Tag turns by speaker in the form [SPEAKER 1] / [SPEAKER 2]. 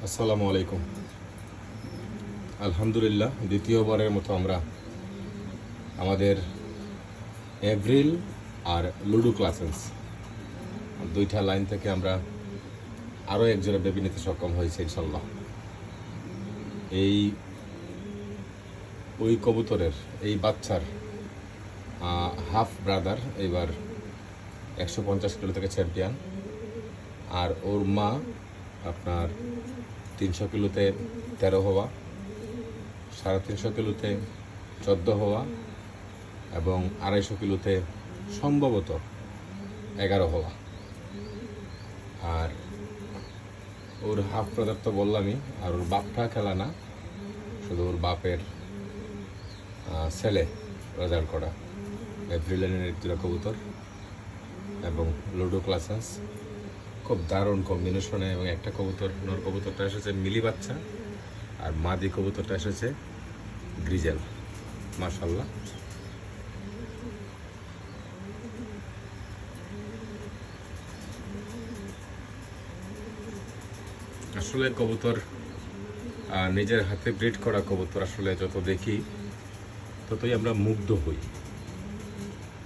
[SPEAKER 1] আসসালামু আলাইকুম। আলহামদুলিল্লাহ, দ্বিতীয়বারের মতো আমরা আমাদের এভরিল আর লুডো ক্লাসেস দুইটা লাইন থেকে আমরা আরও একজোড়া বেবি নিতে সক্ষম হয়েছে ইনশাল্লাহ। এই ওই কবুতরের এই বাচ্চার হাফ ব্রাদার এবার 150 কিলো থেকে চ্যাম্পিয়ন, আর ওর মা আপনার 300 কিলোতে 13 হওয়া, 350 কিলোতে 14 হওয়া এবং 250 কিলোতে সম্ভবত 11 হওয়া। আর ওর হাফ ব্রাদার তো বললামই, আর ওর বাপটা খেলা না, শুধু ওর বাপের ছেলে রেজাল্ট করা এভরিলেনের একজোড়া কবুতর এবং লুডো ক্লাসেস খুব দারুণ কম্বিনেশনে। এবং একটা কবুতর, নর কবুতরটা এসেছে মিলি বাচ্চা, আর মাদি কবুতরটা এসেছে গ্রিজেল। মাশাআল্লাহ, আসলে কবুতর নিজের হাতে ব্রিড করা কবুতর আসলে যত দেখি ততই আমরা মুগ্ধ হই।